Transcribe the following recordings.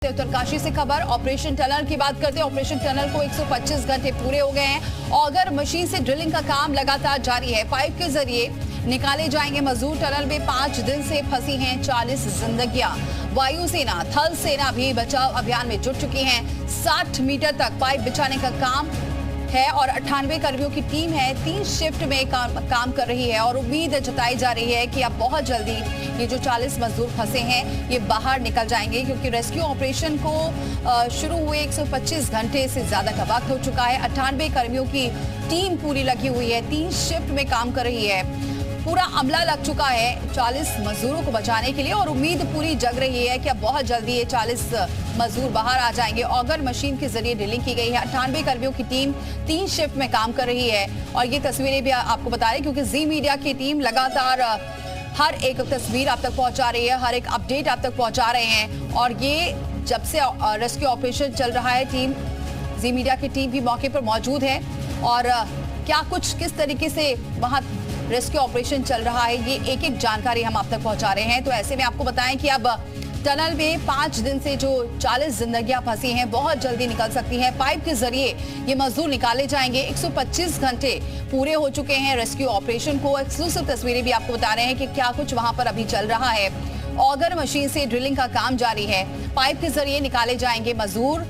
उत्तरकाशी से खबर operation tunnel की बात करते हैं। ऑपरेशन टनल को 125 घंटे पूरे हो गए हैं। ऑगर मशीन से ड्रिलिंग का काम लगातार जारी है। पाइप के जरिए निकाले जाएंगे मजदूर। टनल में 5 दिन से फंसी हैं 40 जिंदगियां। वायुसेना, थल सेना भी बचाव अभियान में जुट चुकी हैं। 60 मीटर तक पाइप बिछाने का काम है और 98 कर्मियों की टीम है। 3 शिफ्ट में काम कर रही है और उम्मीद जताई जा रही है कि अब बहुत जल्दी ये जो 40 मजदूर फंसे हैं ये बाहर निकल जाएंगे, क्योंकि रेस्क्यू ऑपरेशन को शुरू हुए 125 घंटे से ज्यादा का वक्त हो चुका है। 98 कर्मियों की टीम पूरी लगी हुई है, 3 शिफ्ट में काम कर रही है। पूरा अमला लग चुका है 40 मजदूरों को बचाने के लिए और उम्मीद पूरी जग रही है कि अब बहुत जल्दी ये 40 मजदूर बाहर आ जाएंगे। ऑगर मशीन के जरिए ड्रिलिंग की गई है। 98 कर्मियों की टीम 3 शिफ्ट में काम कर रही है और ये तस्वीरें भी आपको बता रहे, क्योंकि जी मीडिया की टीम लगातार हर एक तस्वीर आप तक पहुंचा रही है, हर एक अपडेट आप तक पहुंचा रहे हैं। और ये जब से रेस्क्यू ऑपरेशन चल रहा है, टीम जी मीडिया की टीम भी मौके पर मौजूद है और क्या कुछ किस तरीके से वहां रेस्क्यू ऑपरेशन चल रहा है, ये एक एक जानकारी हम आप तक पहुंचा रहे हैं। तो ऐसे में आपको बताएं कि अब टनल में 5 दिन से जो 40 जिंदगियां फंसी हैं बहुत जल्दी निकल सकती हैं। पाइप के जरिए ये मजदूर निकाले जाएंगे। 125 घंटे पूरे हो चुके हैं रेस्क्यू ऑपरेशन को। एक्सक्लूसिव तस्वीरें भी आपको बता रहे हैं कि क्या कुछ वहां पर अभी चल रहा है। ऑगर मशीन से ड्रिलिंग का काम जारी है। पाइप के जरिए निकाले जाएंगे मजदूर।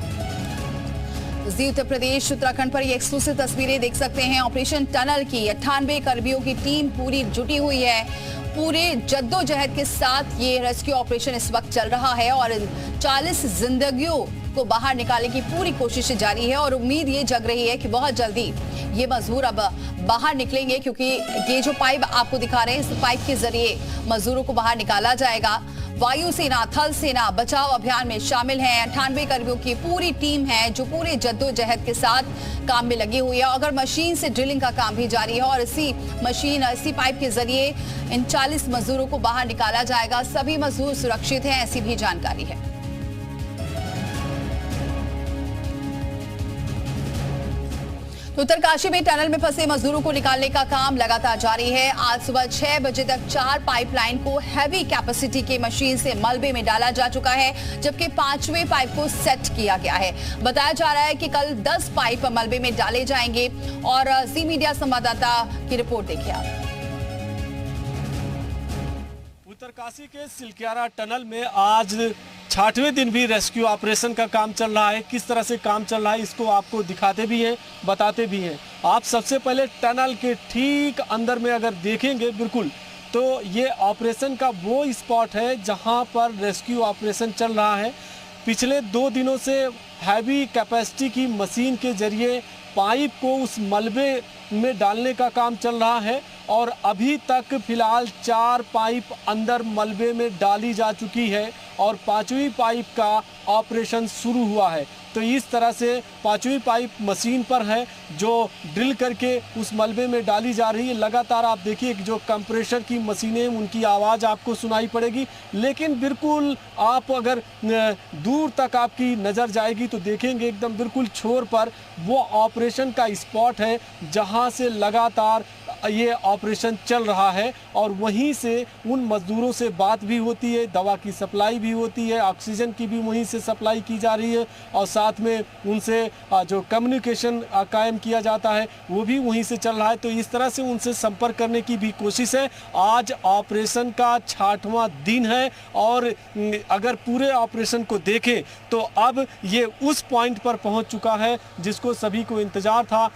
जी उत्तर प्रदेश उत्तराखंड पर ये एक्सक्लूसिव तस्वीरें देख सकते हैं। ऑपरेशन टनल की 98 कर्मियों की टीम पूरी जुटी हुई है। पूरे जद्दोजहद के साथ ये रेस्क्यू ऑपरेशन इस वक्त चल रहा है और 40 जिंदगियों को बाहर निकालने की पूरी कोशिश जारी है और उम्मीद ये जग रही है कि बहुत जल्दी ये मजदूर अब बाहर निकलेंगे, क्योंकि ये जो पाइप आपको दिखा रहे हैं इस पाइप के जरिए मजदूरों को बाहर निकाला जाएगा। वायुसेना, थल सेना बचाव अभियान में शामिल हैं। 98 कर्मियों की पूरी टीम है जो पूरे जद्दोजहद के साथ काम में लगी हुई है। अगर मशीन से ड्रिलिंग का काम भी जारी है और इसी पाइप के जरिए इन 40 मजदूरों को बाहर निकाला जाएगा। सभी मजदूर सुरक्षित हैं, ऐसी भी जानकारी है। तो उत्तरकाशी में टनल में फंसे मजदूरों को निकालने का काम लगातार जारी है। आज सुबह 6 बजे तक 4 पाइपलाइन को हैवी कैपेसिटी के मशीन से मलबे में डाला जा चुका है, जबकि 5वें पाइप को सेट किया गया है। बताया जा रहा है कि कल 10 पाइप मलबे में डाले जाएंगे। और जी मीडिया संवाददाता की रिपोर्ट देखिए आप। उत्तरकाशी के सिलक्यारा टनल में आज 6वें दिन भी रेस्क्यू ऑपरेशन का काम चल रहा है। किस तरह से काम चल रहा है इसको आपको दिखाते भी हैं, बताते भी हैं। आप सबसे पहले टनल के ठीक अंदर में अगर देखेंगे बिल्कुल, तो ये ऑपरेशन का वो स्पॉट है जहां पर रेस्क्यू ऑपरेशन चल रहा है। पिछले 2 दिनों से हैवी कैपेसिटी की मशीन के जरिए पाइप को उस मलबे में डालने का काम चल रहा है और अभी तक फिलहाल 4 पाइप अंदर मलबे में डाली जा चुकी है और 5वीं पाइप का ऑपरेशन शुरू हुआ है। तो इस तरह से 5वीं पाइप मशीन पर है जो ड्रिल करके उस मलबे में डाली जा रही है। लगातार आप देखिए कि जो कंप्रेशर की मशीनें उनकी आवाज़ आपको सुनाई पड़ेगी, लेकिन बिल्कुल आप अगर दूर तक आपकी नज़र जाएगी तो देखेंगे एकदम बिल्कुल छोर पर वो ऑपरेशन का स्पॉट है जहां से लगातार ये ऑपरेशन चल रहा है और वहीं से उन मजदूरों से बात भी होती है, दवा की सप्लाई भी होती है, ऑक्सीजन की भी वहीं से सप्लाई की जा रही है और साथ में उनसे जो कम्युनिकेशन कायम किया जाता है वो भी वहीं से चल रहा है। तो इस तरह से उनसे संपर्क करने की भी कोशिश है। आज ऑपरेशन का 6वां दिन है और अगर पूरे ऑपरेशन को देखें तो अब ये उस पॉइंट पर पहुंच चुका है जिसको सभी को इंतज़ार था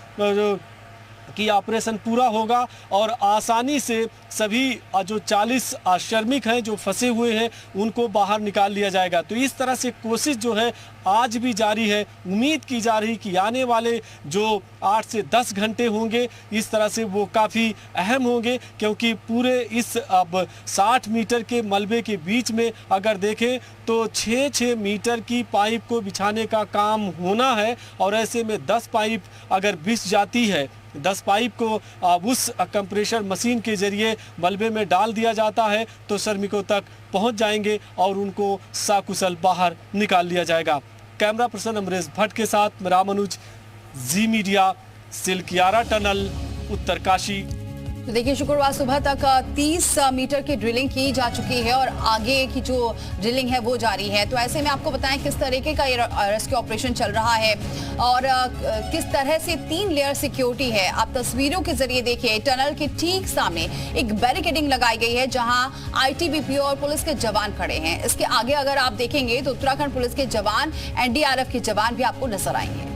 कि ऑपरेशन पूरा होगा और आसानी से सभी जो 40 श्रमिक हैं जो फंसे हुए हैं उनको बाहर निकाल लिया जाएगा। तो इस तरह से कोशिश जो है आज भी जारी है। उम्मीद की जा रही कि आने वाले जो 8 से 10 घंटे होंगे इस तरह से वो काफ़ी अहम होंगे, क्योंकि पूरे इस अब 60 मीटर के मलबे के बीच में अगर देखें तो 6-6 मीटर की पाइप को बिछाने का काम होना है और ऐसे में 10 पाइप अगर बिछ जाती है, 10 पाइप को उस कंप्रेशर मशीन के जरिए मलबे में डाल दिया जाता है तो श्रमिकों तक पहुंच जाएंगे और उनको सकुशल बाहर निकाल लिया जाएगा। कैमरा पर्सन अमरेश भट्ट के साथ मैं राम अनुज, जी मीडिया, सिलक्यारा टनल, उत्तरकाशी। तो देखिए शुक्रवार सुबह तक 30 मीटर की ड्रिलिंग की जा चुकी है और आगे की जो ड्रिलिंग है वो जारी है। तो ऐसे में आपको बताएं किस तरीके का ये रेस्क्यू ऑपरेशन चल रहा है और किस तरह से 3 लेयर सिक्योरिटी है। आप तस्वीरों के जरिए देखिए, टनल के ठीक सामने एक बैरिकेडिंग लगाई गई है जहां आईटीबीपी और पुलिस के जवान खड़े हैं। इसके आगे अगर आप देखेंगे तो उत्तराखंड पुलिस के जवान, एनडीआरएफ के जवान भी आपको नजर आएंगे।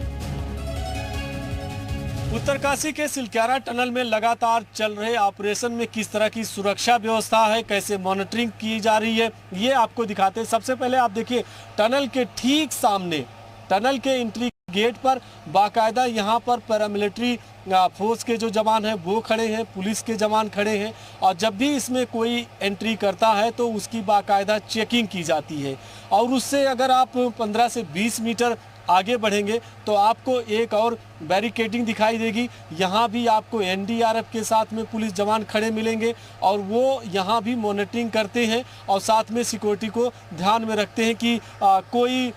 उत्तरकाशी के सिलक्यारा टनल में लगातार चल रहे ऑपरेशन में किस तरह की सुरक्षा व्यवस्था है, कैसे मॉनिटरिंग की जा रही है, ये आपको दिखाते हैं। सबसे पहले आप देखिए, टनल के ठीक सामने, टनल के एंट्री गेट पर बाकायदा यहाँ पर पैरामिलिट्री फोर्स के जो जवान हैं वो खड़े हैं, पुलिस के जवान खड़े हैं और जब भी इसमें कोई एंट्री करता है तो उसकी बाकायदा चेकिंग की जाती है। और उससे अगर आप 15 से 20 मीटर आगे बढ़ेंगे तो आपको एक और बैरिकेडिंग दिखाई देगी। यहाँ भी आपको एनडीआरएफ के साथ में पुलिस जवान खड़े मिलेंगे और वो यहाँ भी मॉनिटरिंग करते हैं और साथ में सिक्योरिटी को ध्यान में रखते हैं कि कोई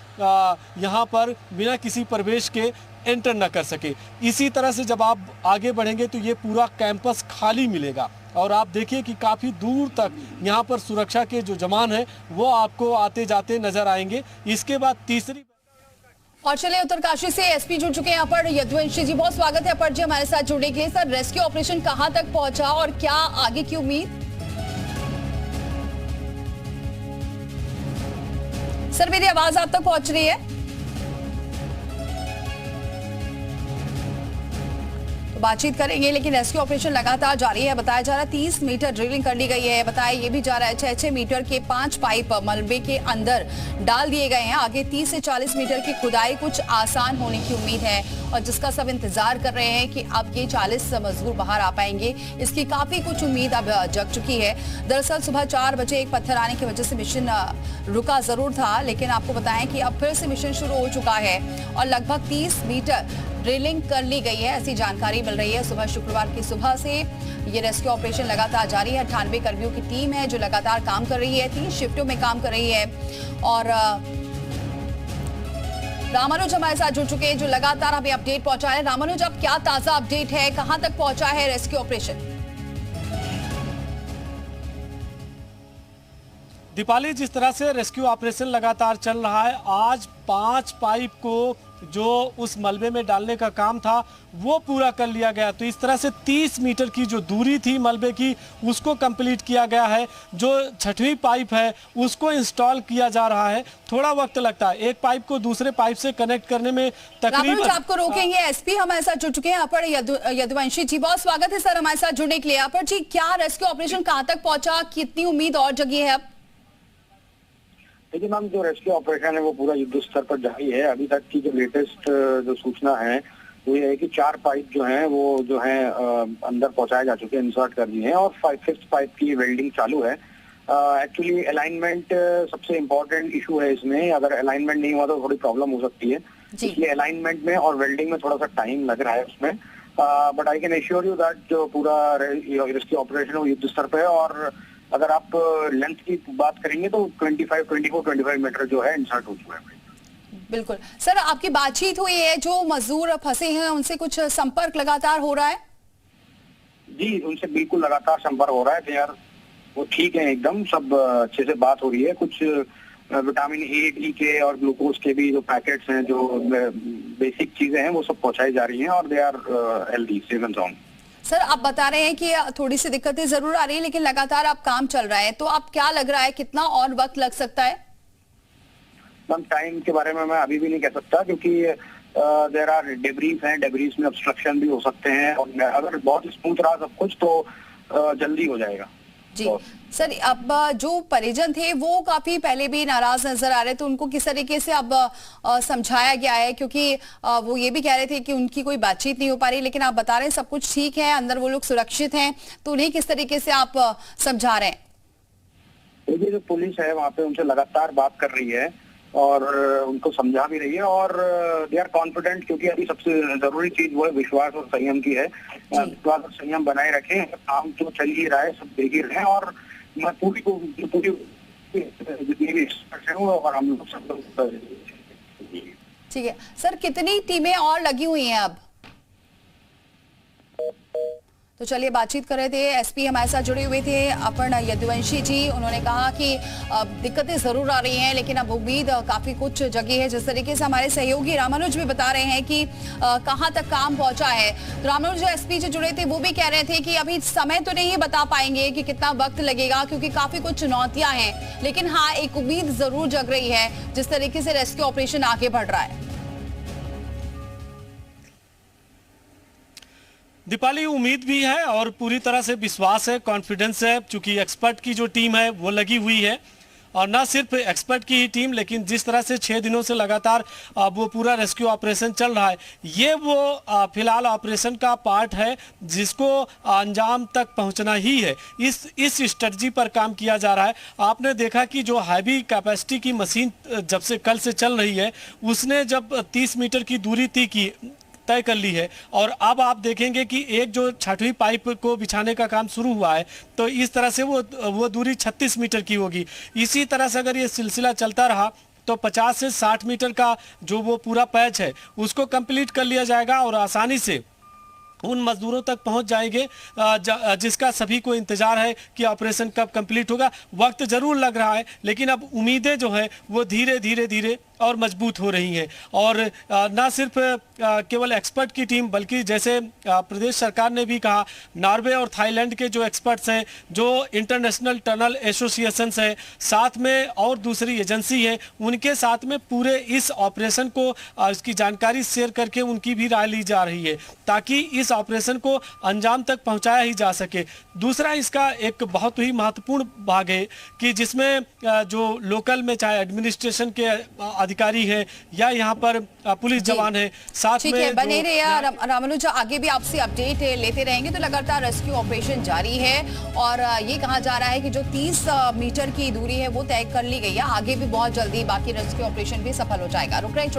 यहाँ पर बिना किसी प्रवेश के एंटर न कर सके। इसी तरह से जब आप आगे बढ़ेंगे तो ये पूरा कैंपस खाली मिलेगा और आप देखिए कि काफ़ी दूर तक यहाँ पर सुरक्षा के जो जवान हैं वो आपको आते जाते नजर आएंगे। इसके बाद तीसरी और चलिए उत्तरकाशी से एसपी जुड़ चुके हैं यहाँ पर यदुवंशी जी, बहुत स्वागत है अपर जी हमारे साथ जुड़ने के लिए। सर, रेस्क्यू ऑपरेशन कहां तक पहुंचा और क्या आगे की उम्मीद? सर, मेरी आवाज आप तक पहुंच रही है? बातचीत करेंगे, लेकिन रेस्क्यू ऑपरेशन लगातार जारी है। बताया जा रहा है 30 मीटर ड्रिलिंग कर ली गई है। बताया ये भी जा रहा है 6-6 मीटर के 5 पाइप मलबे के अंदर डाल दिए गए हैं। आगे 30 से 40 मीटर की खुदाई कुछ आसान होने की उम्मीद है और जिसका सब इंतजार कर रहे हैं कि अब ये 40 मजदूर बाहर आ पाएंगे, इसकी काफी कुछ उम्मीद अब जग चुकी है। दरअसल सुबह 4 बजे एक पत्थर आने की वजह से मिशन रुका जरूर था, लेकिन आपको बताएं कि अब फिर से मिशन शुरू हो चुका है और लगभग 30 मीटर ड्रिलिंग कर ली गई है, ऐसी जानकारी मिल रही है। सुबह शुक्रवार की सुबह से ये रेस्क्यू ऑपरेशन लगातार जारी है। 98 कर्मियों की टीम है जो लगातार काम कर रही है, 3 शिफ्टों में काम कर रही है। और रामानुज हमारे साथ जुड़ चुके हैं जो लगातार हमें अपडेट पहुंचा रहे हैं। रामानुज, अब क्या ताजा अपडेट है, कहां तक पहुंचा है रेस्क्यू ऑपरेशन? दीपाली, जिस तरह से रेस्क्यू ऑपरेशन लगातार चल रहा है, आज 5 पाइप को जो उस मलबे में डालने का काम था वो पूरा कर लिया गया। तो इस तरह से 30 मीटर की जो दूरी थी मलबे की उसको कंप्लीट किया गया है। जो 6वीं पाइप है उसको इंस्टॉल किया जा रहा है। थोड़ा वक्त लगता है एक पाइप को दूसरे पाइप से कनेक्ट करने में। तकरीबन आपको रोकेंगे, एसपी हमारे साथ जुड़ चुके हैं यहाँ पर यदुवंशी जी, बहुत स्वागत है सर हमारे साथ जुड़ने के लिए। यहाँ पर जी, क्या रेस्क्यू ऑपरेशन कहाँ तक पहुंचा, कितनी उम्मीद और जगी है अब? देखिए मैम, जो रेस्क्यू ऑपरेशन है वो पूरा युद्ध स्तर पर जारी है। अभी तक की जो लेटेस्ट जो सूचना है वो ये है कि 4 पाइप जो हैं वो जो है अंदर पहुंचाए जा चुके हैं, इंसर्ट कर दिए हैं और 5th पाइप की वेल्डिंग चालू है। एक्चुअली अलाइनमेंट सबसे इम्पोर्टेंट इशू है इसमें। अगर अलाइनमेंट नहीं हुआ तो थोड़ी प्रॉब्लम हो सकती है, इसलिए अलाइनमेंट में और वेल्डिंग में थोड़ा सा टाइम लग रहा है उसमें। But I can assure you that जो पूरा रेस्क्यू ऑपरेशन है वो युद्ध स्तर पर है। और अगर आप लेंथ की बात करेंगे तो 24-25 मीटर जो है इंसर्ट हो चुका है। बिल्कुल सर, आपकी बातचीत हुई है, जो मजदूर फंसे हैं उनसे कुछ संपर्क लगातार हो रहा है? जी, उनसे बिल्कुल लगातार संपर्क हो रहा है यार, वो ठीक है एकदम, सब अच्छे से बात हो रही है। कुछ विटामिन ए, डी के और ग्लूकोज के भी जो पैकेट्स हैं, जो बेसिक चीजें हैं वो सब पहुंचाई जा रही हैं और they are healthy, safe and sound. Sir, आप बता रहे हैं कि थोड़ी सी दिक्कतें जरूर आ रही है लेकिन लगातार आप काम चल रहा है, तो आप क्या लग रहा है कितना और वक्त लग सकता है? मैम, टाइम के बारे में मैं अभी भी नहीं कह सकता क्योंकि देयर आर डेब्रीज हैं, डेब्रीज में ऑब्स्ट्रक्शन भी हो सकते हैं और अगर बहुत स्मूथ रहा सब कुछ तो जल्दी हो जाएगा। जी सर, अब जो परिजन थे वो काफी पहले भी नाराज नजर आ रहे थे, उनको किस तरीके से अब समझाया गया है? क्योंकि वो ये भी कह रहे थे कि उनकी कोई बातचीत नहीं हो पा रही, लेकिन आप बता रहे हैं सब कुछ ठीक है, अंदर वो लोग सुरक्षित हैं, तो उन्हें किस तरीके से आप समझा रहे हैं? देखिए, जो पुलिस है वहाँ पे उनसे लगातार बात कर रही है और उनको समझा भी रही है और दे आर कॉन्फिडेंट, क्योंकि अभी सबसे जरूरी चीज वो है विश्वास और संयम की है। विश्वास और संयम बनाए रखें, काम तो चल ही रहा है, सब देख ही रहे हैं और मैं पूरी जितनी भी हैं और हम लोग सब लोग। ठीक है सर, कितनी टीमें और लगी हुई हैं अब? तो चलिए बातचीत कर रहे थे, एसपी हमारे साथ जुड़े हुए थे अपर्णा यदुवंशी जी। उन्होंने कहा कि दिक्कतें जरूर आ रही हैं, लेकिन अब उम्मीद काफी कुछ जगह है। जिस तरीके से हमारे सहयोगी रामानुज भी बता रहे हैं कि कहां तक काम पहुंचा है, तो रामानुज जो एसपी जी जुड़े थे वो भी कह रहे थे कि अभी समय तो नहीं बता पाएंगे कि कितना वक्त लगेगा, क्योंकि काफी कुछ चुनौतियां हैं, लेकिन हाँ एक उम्मीद जरूर जग रही है जिस तरीके से रेस्क्यू ऑपरेशन आगे बढ़ रहा है। दीपाली, उम्मीद भी है और पूरी तरह से विश्वास है, कॉन्फिडेंस है, क्योंकि एक्सपर्ट की जो टीम है वो लगी हुई है। और ना सिर्फ एक्सपर्ट की ही टीम, लेकिन जिस तरह से 6 दिनों से लगातार वो पूरा रेस्क्यू ऑपरेशन चल रहा है, ये वो फिलहाल ऑपरेशन का पार्ट है जिसको अंजाम तक पहुंचना ही है। इस स्ट्रेटजी पर काम किया जा रहा है। आपने देखा कि जो हैवी कैपेसिटी की मशीन जब से कल से चल रही है, उसने जब 30 मीटर की दूरी तय कर ली है, और अब आप देखेंगे कि एक जो 6वीं पाइप को बिछाने का काम शुरू हुआ है, तो इस तरह से वो दूरी 36 मीटर की होगी। इसी तरह से अगर ये सिलसिला चलता रहा तो 50 से 60 मीटर का जो वो पूरा पैच है उसको कंप्लीट कर लिया जाएगा और आसानी से उन मजदूरों तक पहुंच जाएंगे जिसका सभी को इंतजार है कि ऑपरेशन कब कंप्लीट होगा। वक्त जरूर लग रहा है, लेकिन अब उम्मीदें जो है वो धीरे धीरे और मजबूत हो रही हैं। और ना सिर्फ केवल एक्सपर्ट की टीम, बल्कि जैसे प्रदेश सरकार ने भी कहा, नॉर्वे और थाईलैंड के जो एक्सपर्ट्स हैं, जो इंटरनेशनल टनल एसोसिएशंस है, साथ में और दूसरी एजेंसी है, उनके साथ में पूरे इस ऑपरेशन को इसकी जानकारी शेयर करके उनकी भी राय ली जा रही है, ताकि इस ऑपरेशन को अंजाम तक पहुंचाया ही जा सके। दूसरा इसका एक बहुत ही महत्वपूर्ण भाग है कि जिसमें जो लोकल में चाहे एडमिनिस्ट्रेशन के अधिकारी है या यहाँ पर पुलिस जवान है, साथ में बने रहिए रामानुज, आगे भी आपसे अपडेट लेते रहेंगे। तो लगातार रेस्क्यू ऑपरेशन जारी है और ये कहा जा रहा है कि जो 30 मीटर की दूरी है वो तय कर ली गई है। आगे भी बहुत जल्दी बाकी रेस्क्यू ऑपरेशन भी सफल हो जाएगा। रुक रहे